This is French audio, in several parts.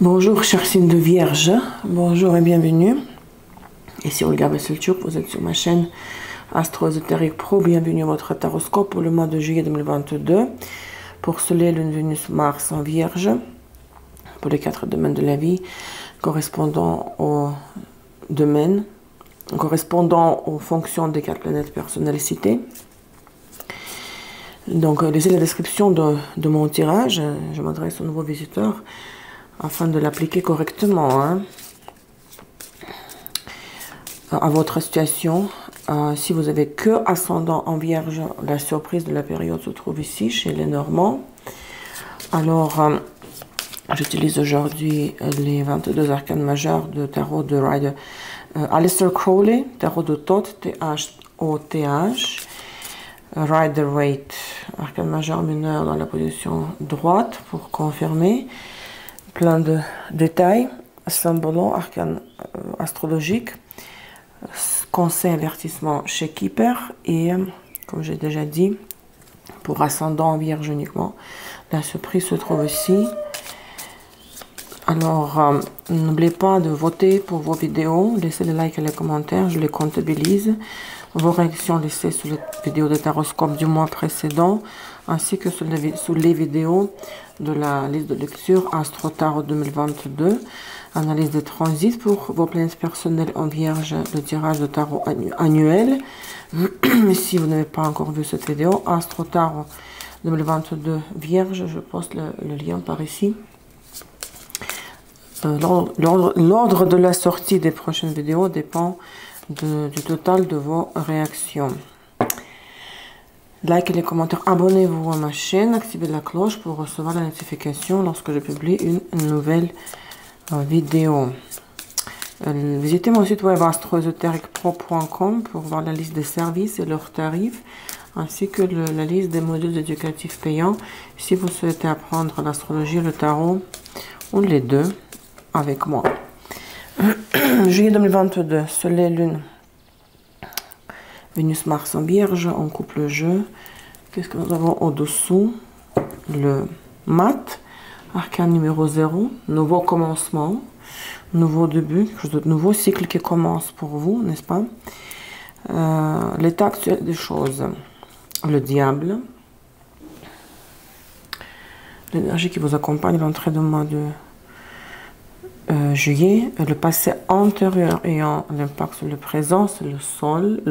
Bonjour chers signes de Vierge, bonjour et bienvenue. Ici Olga Vesselchuk, vous êtes sur ma chaîne Astro Ésotérique Pro. Bienvenue à votre taroscope pour le mois de juillet 2022 pour Soleil, Lune, Vénus, Mars en Vierge pour les 4 domaines de la vie correspondant aux domaines, correspondant aux fonctions des 4 planètes personnelles citées. Donc lisez la description de mon tirage, je m'adresse aux nouveaux visiteurs afin de l'appliquer correctement à votre situation. Si vous avez que ascendant en Vierge, la surprise de la période se trouve ici, chez les Normands. Alors, j'utilise aujourd'hui les 22 arcanes majeurs de tarot de Aleister Crowley, tarot de Thoth, T-H-O-T-H, Rider-Waite, arcane majeur mineur dans la position droite pour confirmer. Plein de détails, symbolant, arcane astrologique, conseil avertissement chez Keeper et, comme j'ai déjà dit, pour ascendant en Vierge uniquement, la surprise se trouve ici. Alors, n'oubliez pas de voter pour vos vidéos, laissez les likes et les commentaires, je les comptabilise. Vos réactions laissées sous les vidéos de taroscope du mois précédent, ainsi que sous les vidéos de la liste de lecture Astro Tarot 2022, analyse de transit pour vos planètes personnelles en Vierge, le tirage de tarot annuel. Si vous n'avez pas encore vu cette vidéo, Astro Tarot 2022 Vierge, je poste le lien par ici. L'ordre de la sortie des prochaines vidéos dépend du total de vos réactions. Likez les commentaires, abonnez-vous à ma chaîne, activez la cloche pour recevoir la notification lorsque je publie une nouvelle vidéo. Visitez mon site web astroésotériquepro.com pour voir la liste des services et leurs tarifs, ainsi que la liste des modules éducatifs payants si vous souhaitez apprendre l'astrologie, le tarot ou les deux avec moi. Juillet 2022, Soleil, Lune, Vénus, Mars en Vierge, on coupe le jeu. Qu'est-ce que nous avons au-dessous? Le mat, arcane numéro 0, nouveau commencement, nouveau début, quelque chose de nouveau cycle qui commence pour vous, n'est-ce pas? L'état actuel des choses, le diable, l'énergie qui vous accompagne à l'entrée du mois de juillet, le passé antérieur ayant l'impact sur le présent, c'est le sol,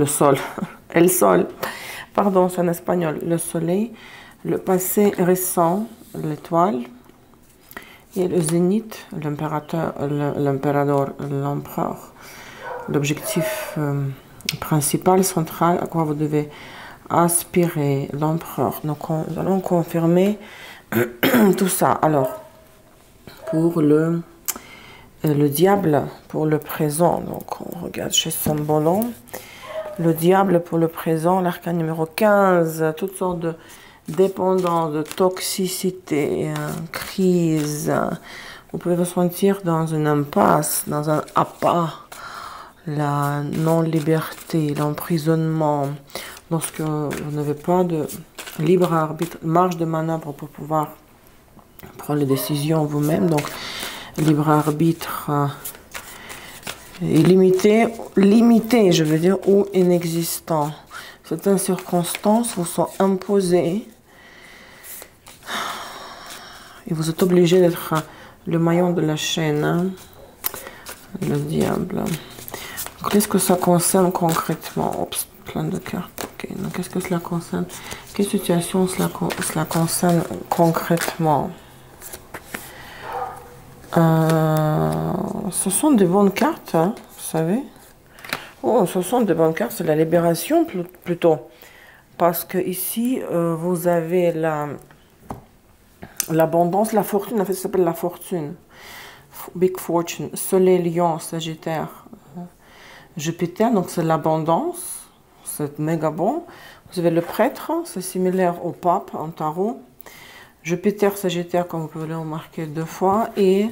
el sol, pardon, c'est en espagnol, le soleil, le passé récent, l'étoile, et le zénith, l'empereur, l'objectif principal, central, à quoi vous devez aspirer, l'empereur. Donc, nous allons confirmer tout ça. Alors, pour le diable pour le présent, donc on regarde chez Sambolon, le diable pour le présent, l'arcane numéro 15, toutes sortes de dépendance, de toxicité, crise, vous pouvez vous sentir dans une impasse, dans un appât, la non-liberté, l'emprisonnement, lorsque vous n'avez pas de libre arbitre, marge de manœuvre pour pouvoir prendre les décisions vous-même, donc libre arbitre limité, je veux dire, ou inexistant. Certaines circonstances vous sont imposées et vous êtes obligé d'être le maillon de la chaîne, hein? Le diable. Qu'est-ce que ça concerne concrètement? Oups, plein de cartes. Okay. Qu'est-ce que cela concerne? Quelle situation cela concerne concrètement? Ce sont des bonnes cartes, hein, vous savez. Oh, ce sont des bonnes cartes, c'est la libération plutôt. Parce que ici, vous avez l'abondance, la fortune, en fait, ça s'appelle la fortune. Big Fortune, Soleil, Lion, Sagittaire, Jupiter, donc c'est l'abondance, c'est méga bon. Vous avez le prêtre, c'est similaire au pape en tarot. Jupiter, Sagittaire, comme vous pouvez le remarquer 2 fois, et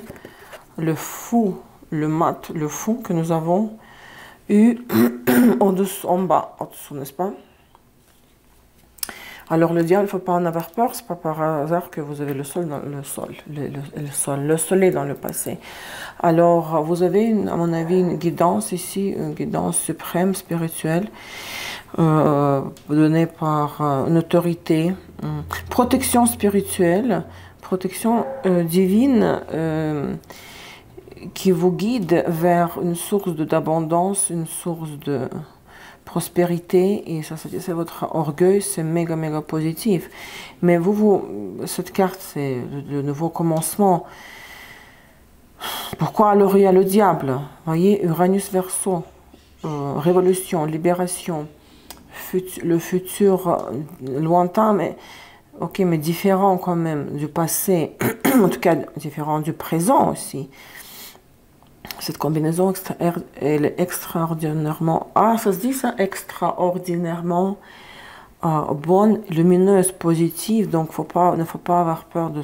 le fou, le mat, le fou que nous avons eu au-dessous, en bas, au-dessous, n'est-ce pas? Alors le diable, il ne faut pas en avoir peur, c'est pas par hasard que vous avez le soleil dans le passé. Alors vous avez, à mon avis, une guidance ici, une guidance suprême, spirituelle, donnée par une autorité, protection spirituelle, protection divine, qui vous guide vers une source d'abondance, une source de prospérité, et ça c'est votre orgueil, c'est méga positif. Mais cette carte, c'est le nouveau commencement. Pourquoi alors il y a le diable? Vous voyez, Uranus Verseau, révolution, libération, le futur lointain, mais ok, mais différent quand même du passé, en tout cas différent du présent aussi. Cette combinaison, elle est extraordinairement, ça se dit ça, extraordinairement bonne, lumineuse, positive. Donc, il ne faut pas avoir peur de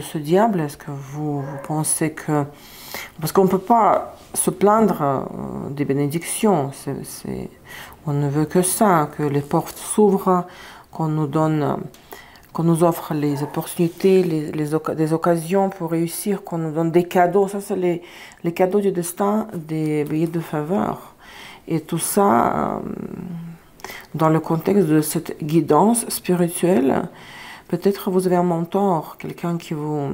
ce diable. Est-ce que vous pensez que... Parce qu'on ne peut pas se plaindre des bénédictions. On ne veut que ça, que les portes s'ouvrent, qu'on nous offre les opportunités, des occasions pour réussir, qu'on nous donne des cadeaux. Ça, c'est les cadeaux du destin, des billets de faveur. Et tout ça, dans le contexte de cette guidance spirituelle, peut-être vous avez un mentor, quelqu'un qui vous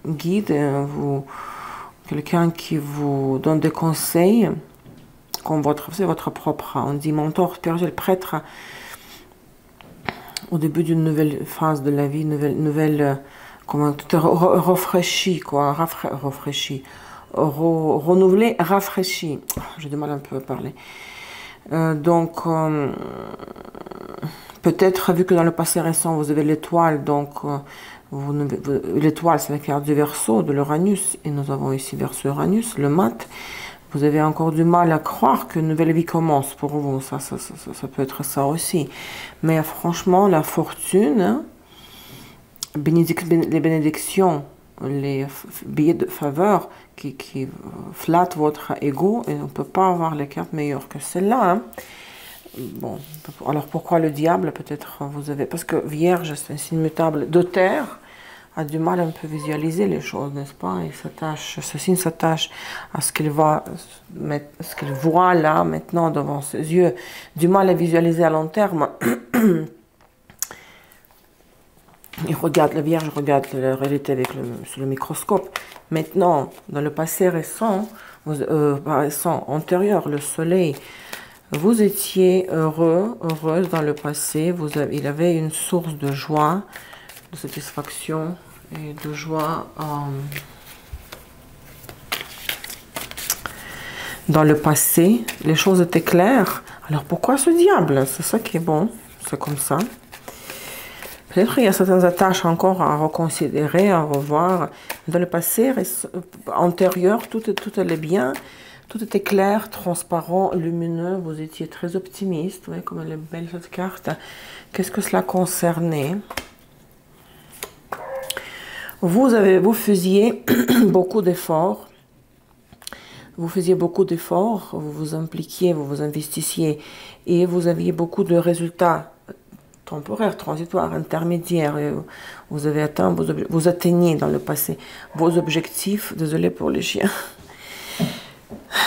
guide, quelqu'un qui vous donne des conseils, comme c'est votre propre, on dit mentor spirituel, prêtre, au début d'une nouvelle phase de la vie, nouvelle comment tout est rafraîchi, quoi, renouvelé, rafraîchi. J'ai du mal un peu à parler. Donc, peut-être, vu que dans le passé récent, vous avez l'étoile, donc l'étoile, c'est la carte du Verseau, de l'Uranus, et nous avons ici Verseau Uranus, le mat. Vous avez encore du mal à croire qu'une nouvelle vie commence pour vous. Ça peut être ça aussi. Mais franchement, la fortune, les bénédictions, les billets de faveur qui flattent votre ego, et on ne peut pas avoir les cartes meilleures que celle-là. Hein. Bon, alors pourquoi le diable? Peut-être vous avez... Parce que Vierge, c'est un signe mutable de terre, a du mal à un peu visualiser les choses, n'est-ce pas? Et ce signe s'attache à ce qu'il voit là, maintenant, devant ses yeux. Du mal à visualiser à long terme. Il regarde, la Vierge regarde la réalité sous le microscope. Maintenant, dans le passé récent, antérieur, le soleil, vous étiez heureuse dans le passé, il avait une source de joie, de satisfaction et de joie dans le passé. Les choses étaient claires. Alors pourquoi ce diable? C'est ça qui est bon, c'est comme ça. Peut-être qu'il y a certaines attaches encore à reconsidérer, à revoir. Dans le passé antérieur, tout allait bien. Tout était clair, transparent, lumineux. Vous étiez très optimiste. Vous voyez comme elle est belle cette carte. Qu'est-ce que cela concernait? Vous faisiez beaucoup d'efforts. Vous faisiez beaucoup d'efforts. Vous vous impliquiez, vous vous investissiez. Et vous aviez beaucoup de résultats temporaires, transitoires, intermédiaires. Vous avez atteint, vous atteignez dans le passé vos objectifs. Désolé pour les chiens.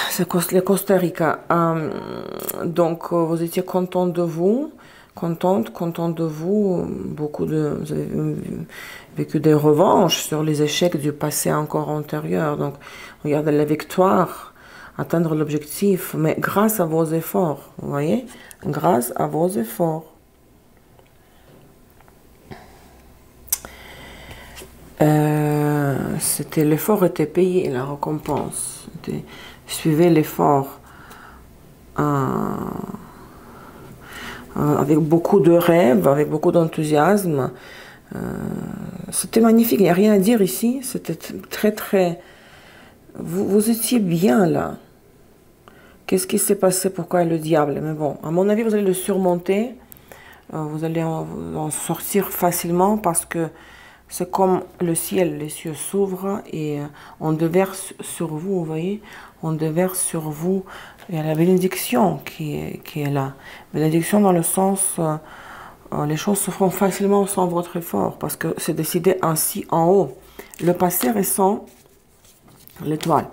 C'est le Costa Rica. Donc, vous étiez content de vous, content de vous. Vous avez vécu des revanches sur les échecs du passé encore antérieur. Donc, regardez la victoire, atteindre l'objectif, mais grâce à vos efforts, vous voyez, grâce à vos efforts. L'effort était payé, la récompense. Suivez l'effort avec beaucoup de rêves, avec beaucoup d'enthousiasme. C'était magnifique, il n'y a rien à dire ici. C'était très... Vous étiez bien là. Qu'est-ce qui s'est passé? Pourquoi le diable? Mais bon, à mon avis, vous allez le surmonter. Vous allez en sortir facilement parce que c'est comme le ciel, les cieux s'ouvrent et on déverse sur vous, vous voyez, on déverse sur vous. Il y a la bénédiction qui est là. Bénédiction dans le sens les choses se feront facilement sans votre effort, parce que c'est décidé ainsi en haut. Le passé récent, l'étoile.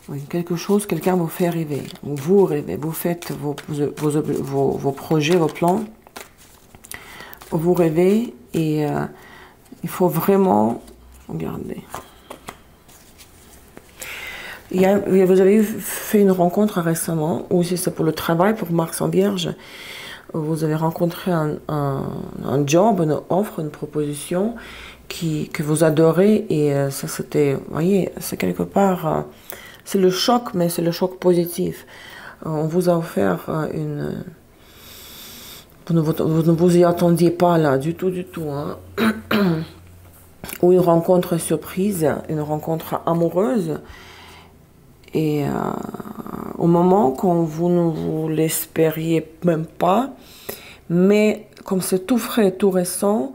Oui, quelque chose, quelqu'un vous fait rêver. Vous rêvez, vous faites vos projets, vos plans. Vous rêvez et il faut vraiment... Regardez. Vous avez fait une rencontre récemment, ou si c'est pour le travail, pour Mars en Vierge, vous avez rencontré un job, une offre, une proposition que vous adorez, et ça c'était, vous voyez, c'est quelque part, c'est le choc, mais c'est le choc positif. On vous a offert vous ne vous y attendiez pas là, du tout, hein. Ou une rencontre surprise, une rencontre amoureuse, et au moment quand vous ne vous l'espériez même pas, mais comme c'est tout frais, tout récent,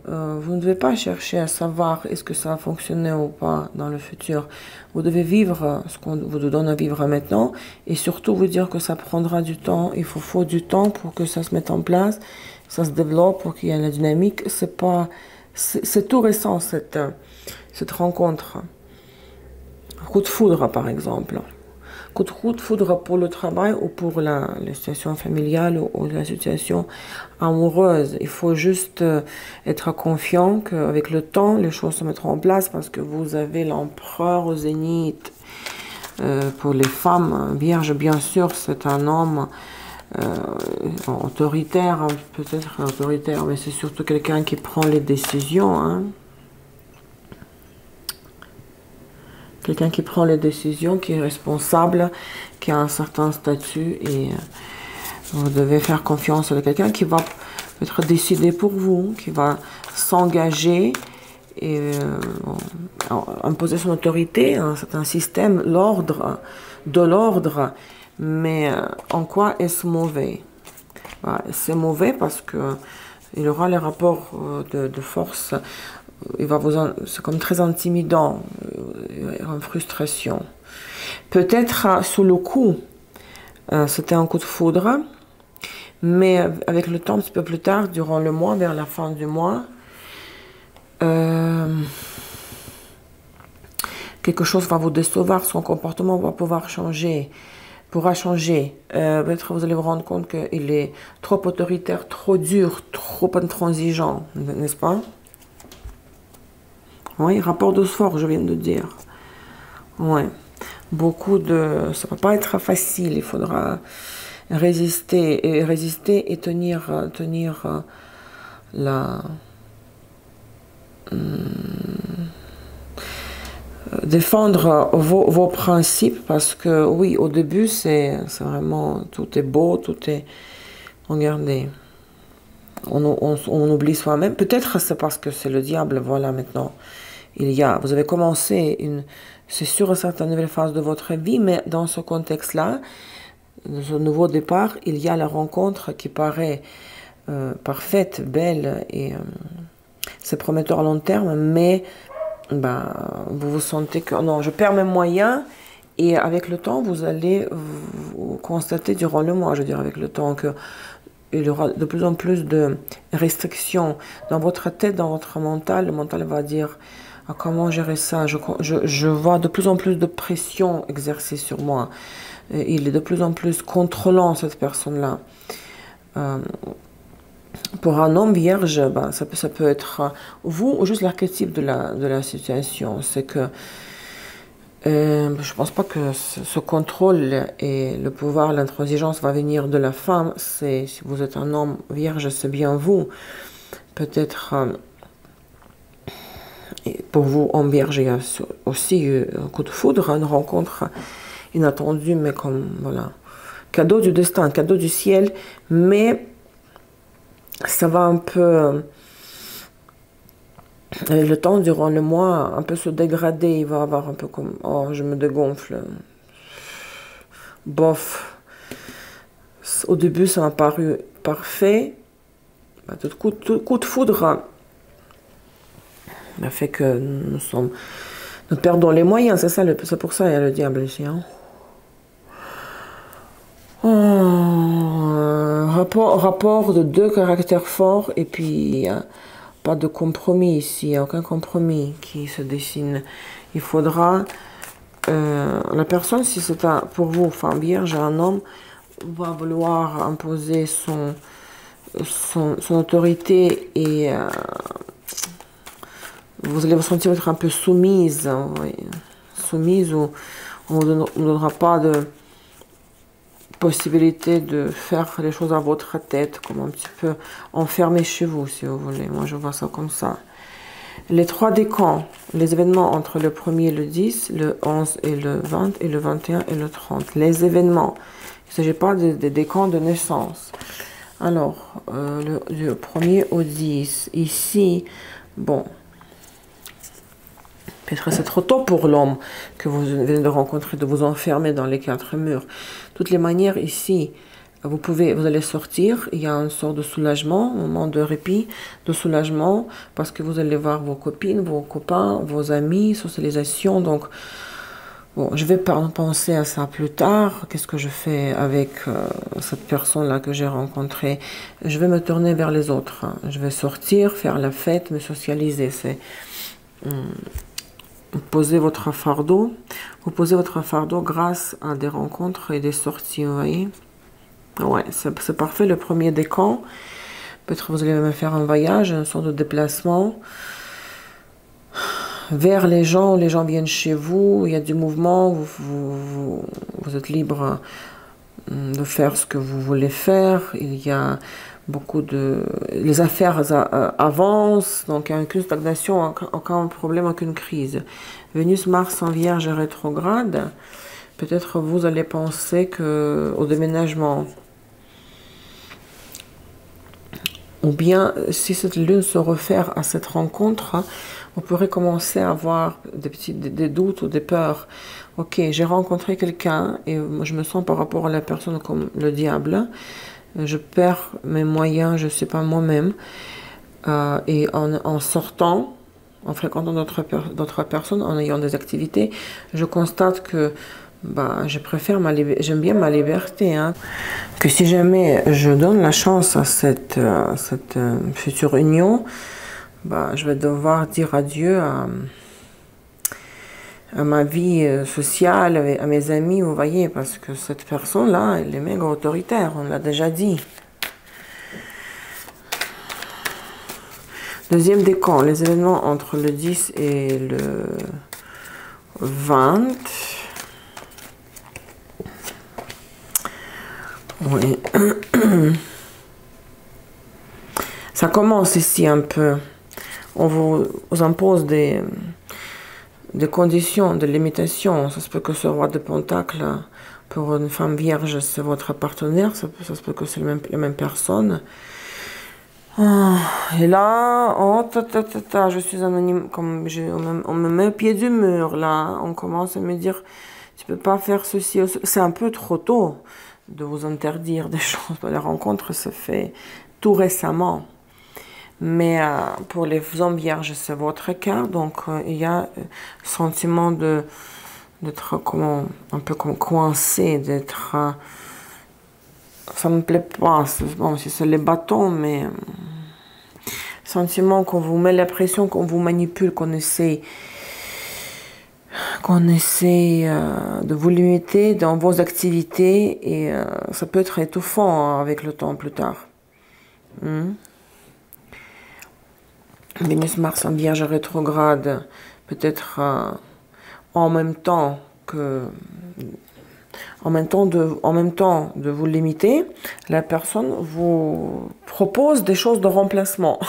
vous ne devez pas chercher à savoir est-ce que ça a fonctionné ou pas dans le futur. Vous devez vivre ce qu'on vous donne à vivre maintenant, et surtout vous dire que ça prendra du temps. Il faut du temps pour que ça se mette en place, ça se développe, pour qu'il y ait la dynamique. C'est tout récent cette rencontre. Coup de foudre, par exemple. Coup de foudre pour le travail ou pour la situation familiale ou la situation amoureuse. Il faut juste être confiant qu'avec le temps, les choses se mettront en place, parce que vous avez l'empereur au zénith. Pour les femmes vierges, bien sûr, c'est un homme autoritaire, peut-être autoritaire, mais c'est surtout quelqu'un qui prend les décisions, hein. Quelqu'un qui prend les décisions, qui est responsable, qui a un certain statut, et vous devez faire confiance à quelqu'un qui va être décidé pour vous, qui va s'engager et imposer son autorité, un certain système, l'ordre, de l'ordre. Mais en quoi est-ce mauvais? C'est mauvais parce que il aura les rapports de force. C'est comme très intimidant, en frustration. Peut-être sous le coup, c'était un coup de foudre, mais avec le temps, un petit peu plus tard, durant le mois, vers la fin du mois, quelque chose va vous décevoir, son comportement va pouvoir changer, pourra changer. Peut-être vous allez vous rendre compte qu'il est trop autoritaire, trop dur, trop intransigeant, n'est-ce pas? Oui, rapport de force, je viens de dire. Oui, ça va pas être facile, il faudra résister et tenir défendre vos principes, parce que oui, au début, c'est vraiment, tout est beau, tout est, regardez, on oublie soi-même. Peut-être c'est parce que c'est le diable, voilà, maintenant. Vous avez commencé c'est sûr, une certaine nouvelle phase de votre vie, mais dans ce contexte-là, dans ce nouveau départ, il y a la rencontre qui paraît parfaite, belle, et c'est prometteur à long terme, mais vous vous sentez que non, je perds mes moyens, et avec le temps, vous allez vous constater durant le mois, je veux dire, avec le temps, que il y aura de plus en plus de restrictions dans votre tête, dans votre mental. Le mental va dire comment gérer ça. Je vois de plus en plus de pression exercée sur moi. Il est de plus en plus contrôlant, cette personne-là. Pour un homme vierge, ça peut être vous ou juste l'archétype de la situation. C'est que je pense pas que ce contrôle et le pouvoir, l'intransigeance va venir de la femme. Si vous êtes un homme vierge, c'est bien vous. Peut-être pour vous, homme vierge, il y a aussi un coup de foudre, une rencontre inattendue, mais comme, voilà, cadeau du destin, cadeau du ciel, mais ça va un peu, avec le temps, durant le mois, un peu se dégrader. Il va avoir un peu comme, oh, je me dégonfle, bof. Au début, ça m'a paru parfait. Tout coup de foudre a fait que nous perdons les moyens. C'est pour ça qu'il y a le diable ici. Hein. Rapport de deux caractères forts et puis pas de compromis ici, il n'y a aucun compromis qui se dessine. Il faudra, la personne, si c'est pour vous, femme vierge, un homme, va vouloir imposer son autorité et vous allez vous sentir être un peu soumise, oui. Soumise, où on ne vous donnera pas de possibilité de faire les choses à votre tête, comme un petit peu enfermé chez vous, si vous voulez. Moi, je vois ça comme ça. Les 3 décans, les événements entre le 1er et le 10, le 11 et le 20, et le 21 et le 30. Les événements, il ne s'agit pas des décans de naissance. Alors, du 1er au 10, ici, bon, peut-être c'est trop tôt pour l'homme que vous venez de rencontrer, de vous enfermer dans les 4 murs. De toutes les manières, ici, vous allez sortir, il y a une sorte de soulagement, un moment de répit, de soulagement, parce que vous allez voir vos copines, vos copains, vos amis, socialisation. Donc, bon, je vais penser à ça plus tard. Qu'est-ce que je fais avec cette personne-là que j'ai rencontrée? Je vais me tourner vers les autres. Je vais sortir, faire la fête, me socialiser. C'est posez votre fardeau. Vous posez votre fardeau grâce à des rencontres et des sorties, vous voyez. Ouais, c'est parfait. Le 1er décan. Peut-être vous allez même faire un voyage, une sorte de déplacement vers les gens viennent chez vous, il y a du mouvement, vous êtes libre de faire ce que vous voulez faire, il y a beaucoup les affaires avancent, donc il n'y a aucune stagnation, aucun problème, aucune crise. Vénus, Mars en Vierge rétrograde, peut-être vous allez penser au déménagement. Ou bien, si cette lune se réfère à cette rencontre, vous pourrez commencer à avoir des doutes ou des peurs. Ok, j'ai rencontré quelqu'un et je me sens par rapport à la personne comme le diable. Je perds mes moyens, je ne sais pas moi-même. Et en sortant, en fréquentant d'autres personnes, en ayant des activités, je constate que j'aime bien ma liberté. Hein. Que si jamais je donne la chance à cette future union, je vais devoir dire adieu à ma vie sociale, à mes amis, vous voyez, parce que cette personne-là, elle est méga autoritaire, on l'a déjà dit. Deuxième décan, les événements entre le 10 et le 20. Oui. Ça commence ici un peu. On vous impose des conditions, des limitations. Ça se peut que ce roi de Pentacle, pour une femme vierge, c'est votre partenaire. Ça se peut que c'est la même personne. Et là, je suis anonyme. Comme on me met au pied du mur, là. On commence à me dire, tu peux pas faire ceci. C'est un peu trop tôt de vous interdire des choses. La rencontre se fait tout récemment. Mais pour les hommes vierges, c'est votre cas. Donc, il y a sentiment d'être un peu comme coincé, d'être... ça me plaît pas. Bon, si c'est les bâtons, mais... sentiment qu'on vous met la pression, qu'on vous manipule, qu'on essaie de vous limiter dans vos activités. Et ça peut être étouffant avec le temps plus tard. Vénus, Mars en Vierge rétrograde, peut-être en même temps de vous limiter, la personne vous propose des choses de remplacement,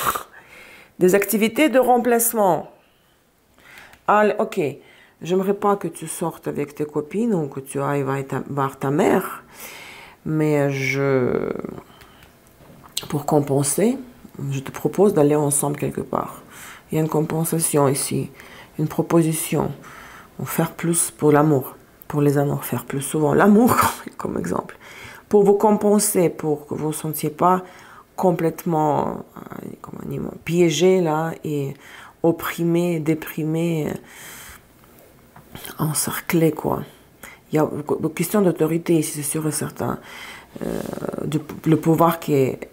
des activités de remplacement. Allez, ok, j'aimerais pas que tu sortes avec tes copines ou que tu ailles voir ta mère, mais pour compenser, je te propose d'aller ensemble quelque part. Il y a une compensation ici, une proposition. Faire plus pour l'amour, pour les amours, faire plus souvent l'amour comme exemple. Pour vous compenser, pour que vous ne vous sentiez pas complètement piégé là et opprimé, déprimé, encerclé quoi. Il y a une question d'autorité ici, c'est sûr et certain. Le pouvoir qui est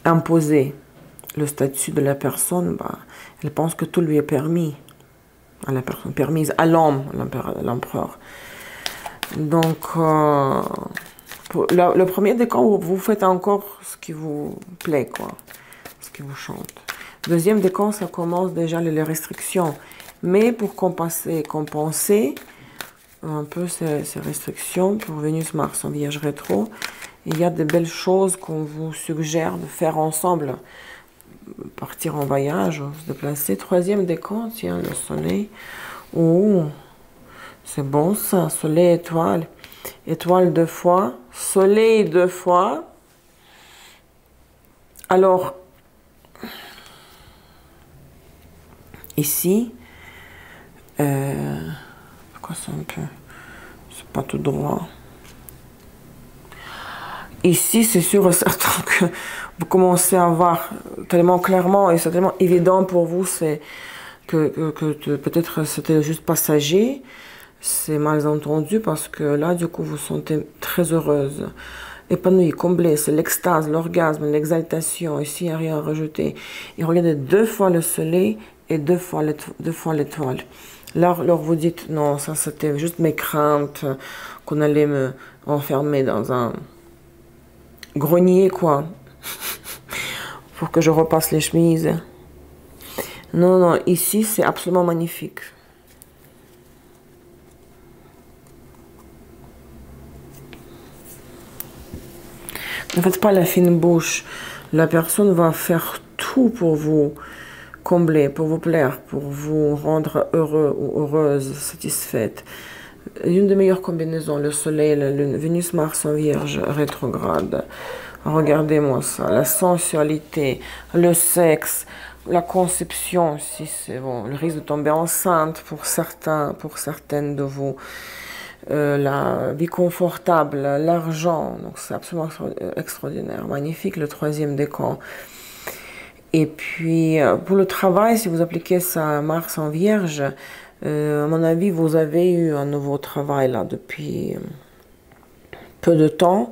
imposé, le statut de la personne, bah, elle pense que tout lui est permis. À la personne permise, à l'homme, l'empereur. Donc, le premier des cas, vous faites encore ce qui vous plaît, quoi, ce qui vous chante. Deuxième des cas, ça commence déjà les restrictions. Mais pour compenser un peu ces restrictions, pour Vénus, Mars en Vierge rétro, il y a de belles choses qu'on vous suggère de faire ensemble. Partir en voyage, se déplacer. Troisième décan, tiens, le soleil. Oh, c'est bon ça, soleil, étoile. Étoile 2 fois, soleil 2 fois. Alors, ici, pourquoi c'est un peu, c'est pas tout droit. Ici, c'est sûr et certain que vous commencez à voir tellement clairement et c'est tellement évident pour vous, c'est que peut-être c'était juste passager, c'est mal entendu parce que là, du coup, vous vous sentez très heureuse, épanouie, comblée, c'est l'extase, l'orgasme, l'exaltation, ici, il n'y a rien à rajouter. Et regardez 2 fois le soleil et 2 fois l'étoile. Là, alors vous dites, non, ça c'était juste mes craintes, qu'on allait me enfermer dans un grenier, quoi, pour que je repasse les chemises. Non, non, ici, c'est absolument magnifique. Ne faites pas la fine bouche. La personne va faire tout pour vous combler, pour vous plaire, pour vous rendre heureux ou heureuse, satisfaite. Une des meilleures combinaisons, le soleil, la lune, Vénus, Mars en Vierge rétrograde. Regardez-moi ça, la sensualité, le sexe, la conception, si c'est bon, le risque de tomber enceinte pour certains, pour certaines de vous, la vie confortable, l'argent, donc c'est absolument extraordinaire, magnifique, le troisième décan. Et puis, pour le travail, si vous appliquez ça à Mars en Vierge, à mon avis, vous avez eu un nouveau travail là depuis peu de temps.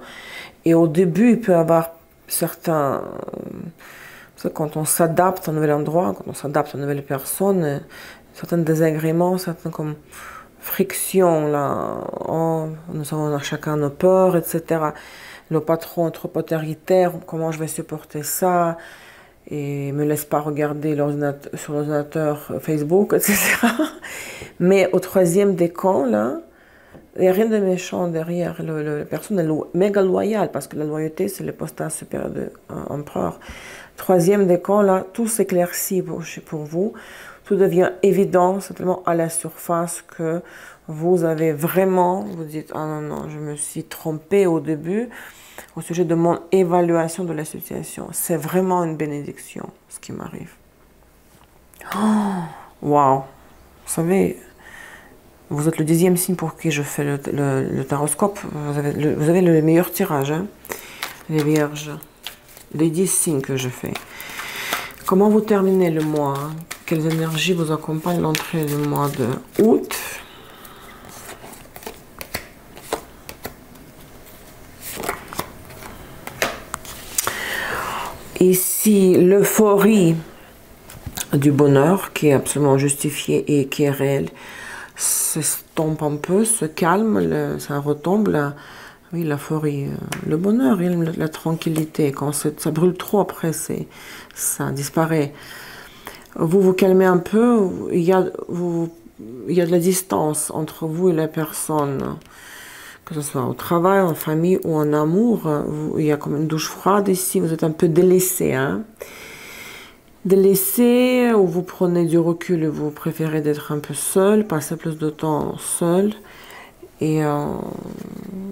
Et au début, il peut y avoir certains... quand on s'adapte à un nouvel endroit, quand on s'adapte à une nouvelle personne, certains désagréments, certaines comme frictions, là, nous avons chacun nos peurs, etc. Le patron est trop autoritaire, comment je vais supporter ça? Et me laisse pas regarder sur l'ordinateur Facebook, etc. Mais au troisième décan, là, il n'y a rien de méchant derrière. La personne est méga loyale, parce que la loyauté, c'est le postage supérieur de l'empereur. Troisième décan, là, tout s'éclaircit pour vous. Tout devient évident, simplement à la surface, que vous avez vraiment, vous dites, ah non, non, je me suis trompée au début, au sujet de mon évaluation de la situation. C'est vraiment une bénédiction, ce qui m'arrive. Oh, waouh! Vous savez, vous êtes le 10e signe pour qui je fais le taroscope. Vous avez le meilleur tirage, hein, les vierges. Les 10 signes que je fais. Comment vous terminez le mois? Quelles énergies vous accompagnent l'entrée du mois de août? Ici, l'euphorie du bonheur qui est absolument justifiée et qui est réelle s'estompe un peu, se calme, ça retombe là. Oui, l'euphorie, le bonheur, la tranquillité. Quand ça brûle trop, après, ça disparaît. Vous vous calmez un peu, il y a de la distance entre vous et la personne. Que ce soit au travail, en famille ou en amour. Il y a comme une douche froide ici, vous êtes un peu délaissé. Hein? Délaissé, ou vous prenez du recul et vous préférez d'être un peu seul, passer plus de temps seul. Et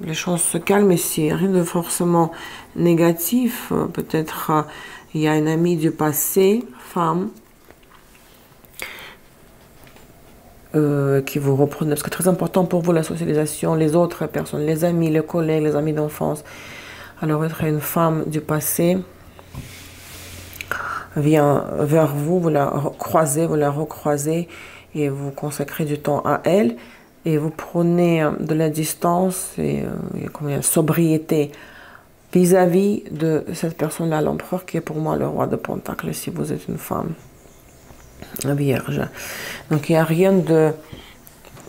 les choses se calment ici, rien de forcément négatif. Peut-être il y a une amie du passé, femme, qui vous reprenez. Parce que c'est très important pour vous la socialisation, les autres personnes, les amis, les collègues, les amis d'enfance. Alors être une femme du passé vient vers vous, vous la croisez et vous consacrez du temps à elle. et vous prenez de la distance et sobriété vis-à-vis de cette personne-là, l'empereur, qui est pour moi le roi de Pentacles, si vous êtes une femme vierge. Donc il n'y a rien de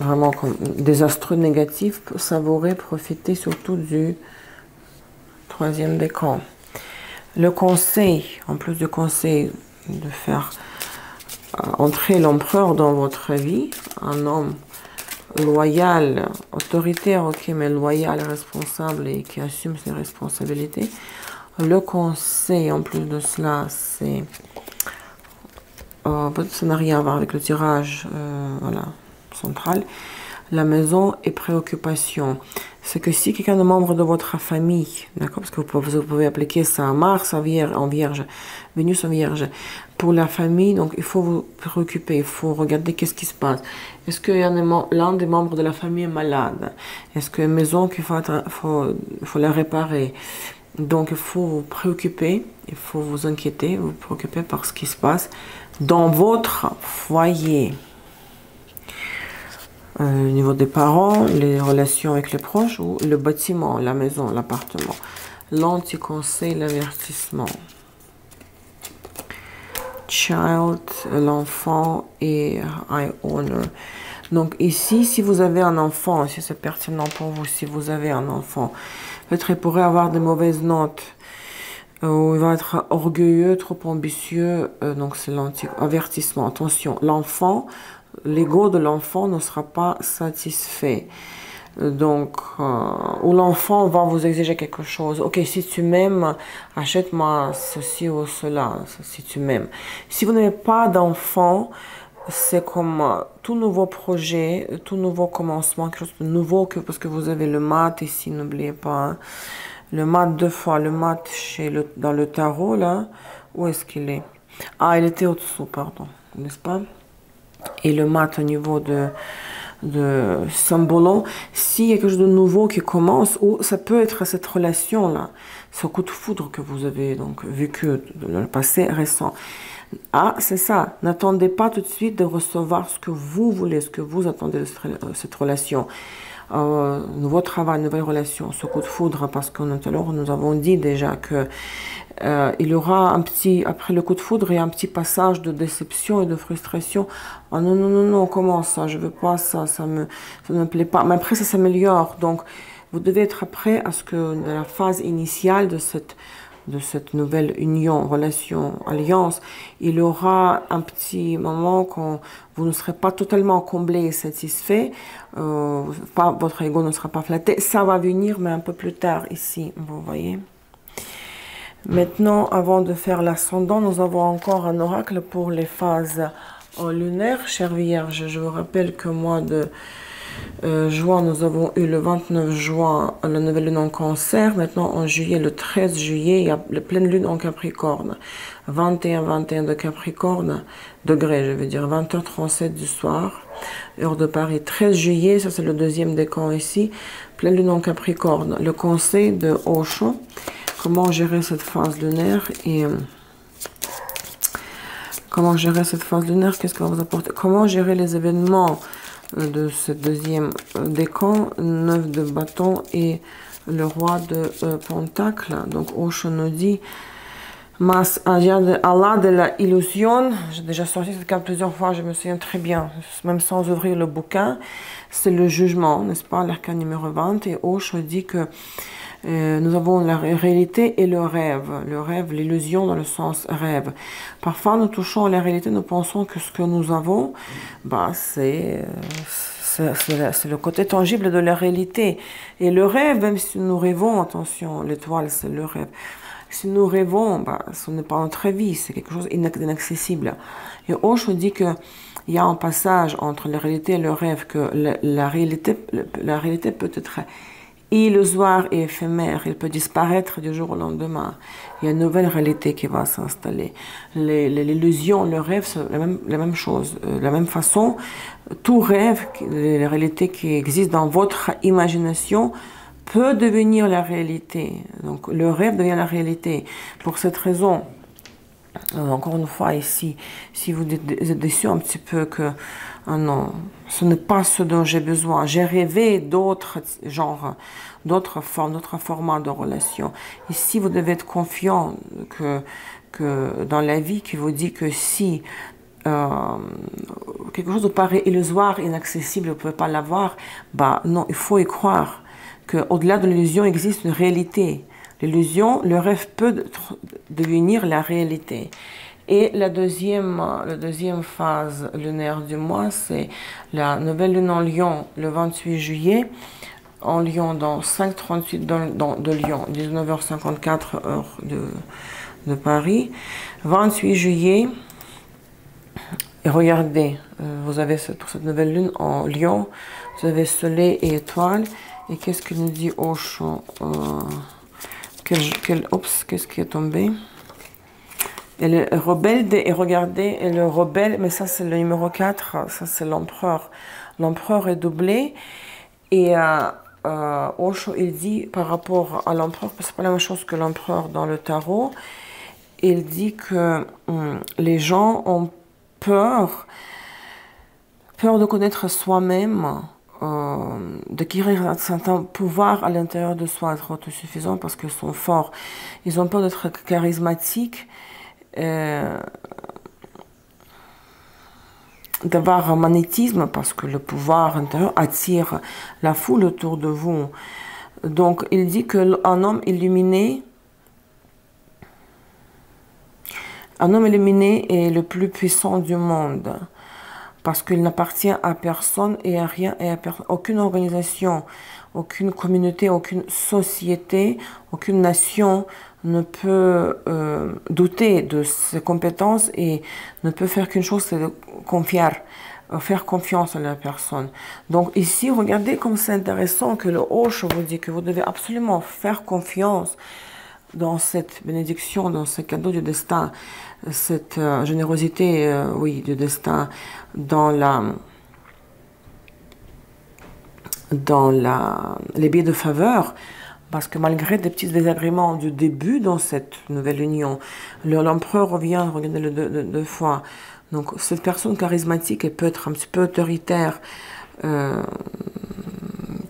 vraiment comme désastreux négatif. Savourer, profiter surtout du troisième décan. Le conseil, en plus du conseil de faire entrer l'empereur dans votre vie, un homme loyal, autoritaire, ok, mais loyal, responsable et qui assume ses responsabilités. Le conseil, en plus de cela, c'est... ça n'a rien à voir avec le tirage voilà, central. La maison et préoccupation. C'est que si quelqu'un de membre de votre famille, d'accord, parce que vous pouvez appliquer ça à Mars en Vierge, Vénus en Vierge, pour la famille, donc il faut vous préoccuper, il faut regarder qu'est-ce qui se passe. Est-ce que l'un des membres de la famille est malade? Est-ce qu'il y a une maison qu'il faut la réparer? Donc il faut vous préoccuper, il faut vous inquiéter, vous préoccuper par ce qui se passe dans votre foyer. Au niveau des parents, les relations avec les proches ou le bâtiment, la maison, l'appartement. L'anti-conseil, l'avertissement. Child, l'enfant et I honor. Donc ici, si vous avez un enfant, si c'est pertinent pour vous, si vous avez un enfant, peut-être il pourrait avoir de mauvaises notes, ou il va être orgueilleux, trop ambitieux, donc c'est l'anti-avertissement. Attention, l'enfant, l'ego de l'enfant ne sera pas satisfait. Donc, ou l'enfant va vous exiger quelque chose. Ok, si tu m'aimes, achète-moi ceci ou cela, si tu m'aimes. Si vous n'avez pas d'enfant, c'est comme tout nouveau projet, tout nouveau commencement, quelque chose de nouveau, parce que vous avez le mat ici, n'oubliez pas. Hein. Le mat 2 fois, le mat dans le tarot, là, où est-ce qu'il est? Ah, il était au-dessous, pardon, n'est-ce pas? Et le mat au niveau de Sambolon, s'il y a quelque chose de nouveau qui commence, ou ça peut être cette relation-là, ce coup de foudre que vous avez donc vécu dans le passé récent. Ah, c'est ça. N'attendez pas tout de suite de recevoir ce que vous voulez, ce que vous attendez de cette relation. Nouveau travail, nouvelle relation, ce coup de foudre, parce que tout à l'heure, nous avons dit déjà que il y aura après le coup de foudre, il y a un petit passage de déception et de frustration. Oh non, non, non, non, comment ça? Je veux pas ça, ça ne me plaît pas. Mais après, ça s'améliore. Donc, vous devez être prêt à ce que dans la phase initiale de cette nouvelle union, relation, alliance, il y aura un petit moment quand vous ne serez pas totalement comblé et satisfait, votre ego ne sera pas flatté. Ça va venir, mais un peu plus tard ici, vous voyez. Maintenant, avant de faire l'ascendant, nous avons encore un oracle pour les phases lunaires. Chère Vierge, je vous rappelle que mois de juin, nous avons eu le 29 juin la nouvelle lune en Cancer. Maintenant, en juillet, le 13 juillet, il y a la pleine lune en Capricorne. 21 de Capricorne, degrés, je veux dire, 20h37 du soir, heure de Paris. 13 juillet, ça c'est le deuxième décan ici, pleine lune en Capricorne. Le conseil de Osho. Comment gérer cette phase lunaire et comment gérer cette phase lunaire, qu'est-ce que va vous apporter? Comment gérer les événements de ce deuxième décan, 9 de bâton et le roi de Pentacle. Donc Osho nous dit Mas allá de Allah de la illusion. J'ai déjà sorti cette carte plusieurs fois, je me souviens très bien, même sans ouvrir le bouquin. C'est le jugement, n'est-ce pas, l'arcane numéro 20. Et Osho dit que nous avons la réalité et le rêve, l'illusion dans le sens rêve. Parfois, nous touchons à la réalité, nous pensons que ce que nous avons, bah, c'est le côté tangible de la réalité. Et le rêve, même si nous rêvons, attention, l'étoile, c'est le rêve. Si nous rêvons, bah, ce n'est pas notre vie, c'est quelque chose d'inaccessible. Et Osho dit que il y a un passage entre la réalité et le rêve, que la réalité peut être illusoire et éphémère, il peut disparaître du jour au lendemain. Il y a une nouvelle réalité qui va s'installer. L'illusion, le rêve, c'est la même chose. De la même façon, tout rêve, les réalités qui existent dans votre imagination, peut devenir la réalité. Donc le rêve devient la réalité. Pour cette raison, Encore une fois, ici, si vous êtes déçu un petit peu que, ah non, ce n'est pas ce dont j'ai besoin. J'ai rêvé d'autres genres, d'autres formes, d'autres formats de relations. Ici, vous devez être confiant que dans la vie qui vous dit que si quelque chose vous paraît illusoire, inaccessible, vous ne pouvez pas l'avoir, bah non, il faut y croire qu'au-delà de l'illusion existe une réalité. L'illusion, le rêve peut devenir la réalité. Et la deuxième phase lunaire du mois, c'est la nouvelle lune en Lion le 28 juillet, en Lion dans 5h38 de Lyon, 19h54 heure de Paris. 28 juillet, et regardez, vous avez pour cette nouvelle lune en Lion, vous avez soleil et étoile. Et qu'est-ce que nous dit Osho? Qu'est-ce qui est tombé? Et le rebelle, et regardez, et le rebelle, mais ça c'est le numéro 4, ça c'est l'empereur. L'empereur est doublé, et Osho, il dit par rapport à l'empereur, parce que c'est pas la même chose que l'empereur dans le tarot, il dit que les gens ont peur de connaître soi-même, d'acquérir un certain pouvoir à l'intérieur de soi, être autosuffisant parce qu'ils sont forts. Ils ont peur d'être charismatiques, d'avoir un magnétisme parce que le pouvoir intérieur attire la foule autour de vous. Donc il dit qu'un homme illuminé, est le plus puissant du monde. Parce qu'il n'appartient à personne et à rien et à personne. Aucune organisation, aucune communauté, aucune société, aucune nation ne peut douter de ses compétences et ne peut faire qu'une chose, c'est de faire confiance à la personne. Donc ici, regardez comme c'est intéressant que le Osho vous dit que vous devez absolument faire confiance dans cette bénédiction, dans ce cadeau du destin, cette générosité, oui, du destin, dans les biais de faveur, parce que malgré des petits désagréments du début dans cette nouvelle union, l'empereur revient, regardez-le deux fois. Donc cette personne charismatique, elle peut être un petit peu autoritaire,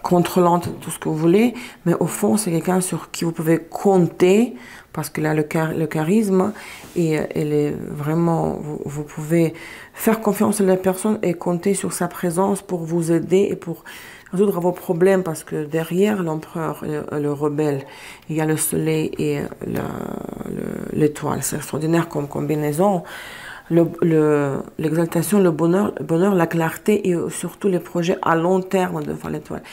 contrôlante, tout ce que vous voulez, mais au fond, c'est quelqu'un sur qui vous pouvez compter, parce qu'il a le charisme, et elle est vraiment, vous pouvez faire confiance à la personne et compter sur sa présence pour vous aider et pour résoudre vos problèmes, parce que derrière l'empereur, le rebelle, il y a le soleil et l'étoile. C'est extraordinaire comme combinaison. L'exaltation, le bonheur, la clarté et surtout les projets à long terme de faire l'étoile.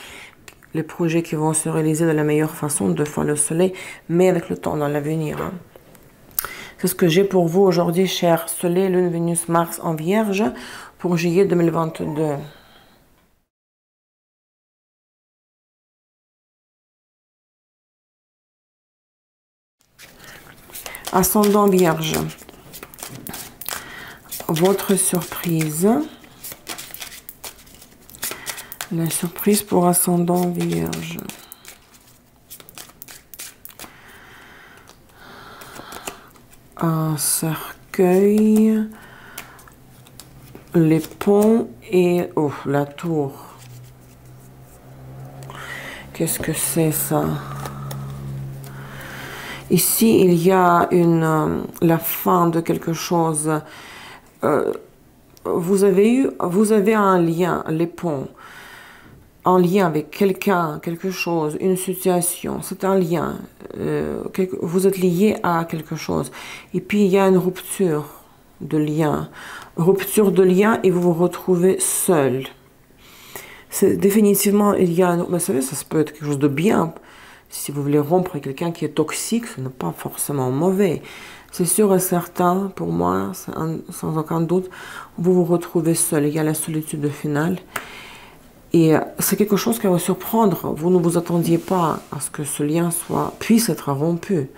Les projets qui vont se réaliser de la meilleure façon de faire le soleil, mais avec le temps dans l'avenir. Hein. C'est ce que j'ai pour vous aujourd'hui, chers soleil, lune, Vénus, Mars en Vierge, pour juillet 2022. Ascendant Vierge. Votre surprise. La surprise pour ascendant Vierge. Un cercueil, les ponts et la tour. Qu'est-ce que c'est ça? Ici, il y a la fin de quelque chose. Vous avez un lien, les ponts, un lien avec quelqu'un, quelque chose, une situation. C'est un lien. Vous êtes lié à quelque chose. Et puis, il y a une rupture de lien. Rupture de lien et vous vous retrouvez seul. Définitivement, il y a... Vous savez, ça peut être quelque chose de bien. Si vous voulez rompre avec quelqu'un qui est toxique, ce n'est pas forcément mauvais. C'est sûr et certain, pour moi, sans aucun doute, vous vous retrouvez seul. Il y a la solitude finale. Et c'est quelque chose qui va vous surprendre. Vous ne vous attendiez pas à ce que ce lien puisse être rompu.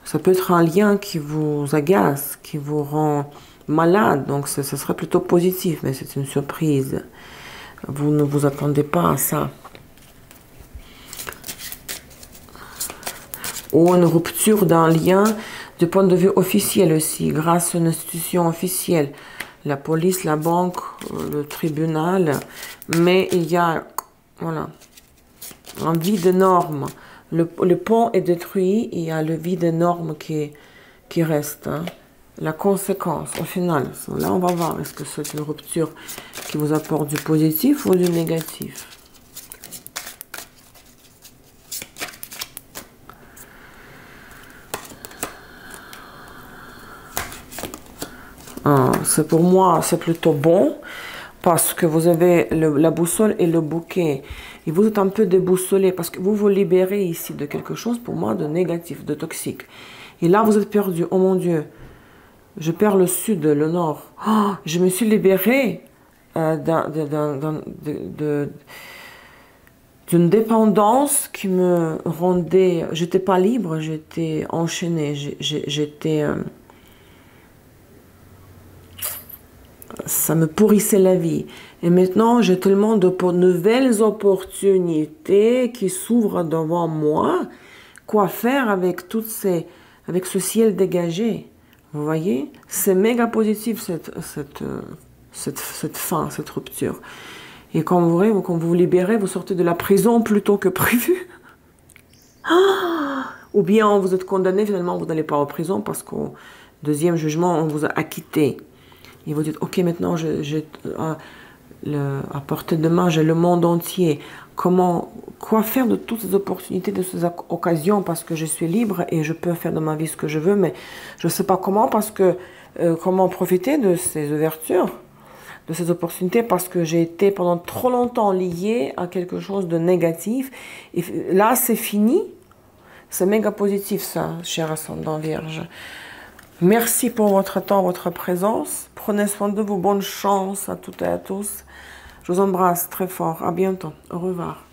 Ça peut être un lien qui vous agace, qui vous rend malade. Donc, ce serait plutôt positif, mais c'est une surprise. Vous ne vous attendez pas à ça. Ou une rupture d'un lien Du point de vue officiel aussi, grâce à une institution officielle, la police, la banque, le tribunal, mais il y a, voilà, un vide énorme. Le pont est détruit, il y a le vide énorme qui reste. Hein. La conséquence, au final, là on va voir, est-ce que c'est une rupture qui vous apporte du positif ou du négatif? C'est pour moi, c'est plutôt bon, parce que vous avez la boussole et le bouquet. Et vous êtes un peu déboussolé, parce que vous vous libérez ici de quelque chose, pour moi, de négatif, de toxique. Et là, vous êtes perdu. Oh mon Dieu, je perds le sud, le nord. Oh, je me suis libérée d'une dépendance qui me rendait... J'étais pas libre, j'étais enchaînée, j'étais... ça me pourrissait la vie. Et maintenant, j'ai tellement de nouvelles opportunités qui s'ouvrent devant moi. Quoi faire avec avec ce ciel dégagé? Vous voyez? C'est méga positif cette fin, cette rupture. Et quand vous vous libérez, vous sortez de la prison plus tôt que prévu. Ou bien vous êtes condamné, finalement, vous n'allez pas en prison parce qu'au deuxième jugement, on vous a acquitté. Et vous dites, ok, maintenant, à portée de main, j'ai le monde entier. Quoi faire de toutes ces opportunités, de ces occasions, parce que je suis libre et je peux faire de ma vie ce que je veux, mais je ne sais pas comment, parce que comment profiter de ces ouvertures, de ces opportunités, parce que j'ai été pendant trop longtemps liée à quelque chose de négatif. Et là, c'est fini. C'est méga positif, ça, cher ascendant Vierge. Merci pour votre temps, votre présence. Prenez soin de vous. Bonne chance à toutes et à tous. Je vous embrasse très fort. À bientôt. Au revoir.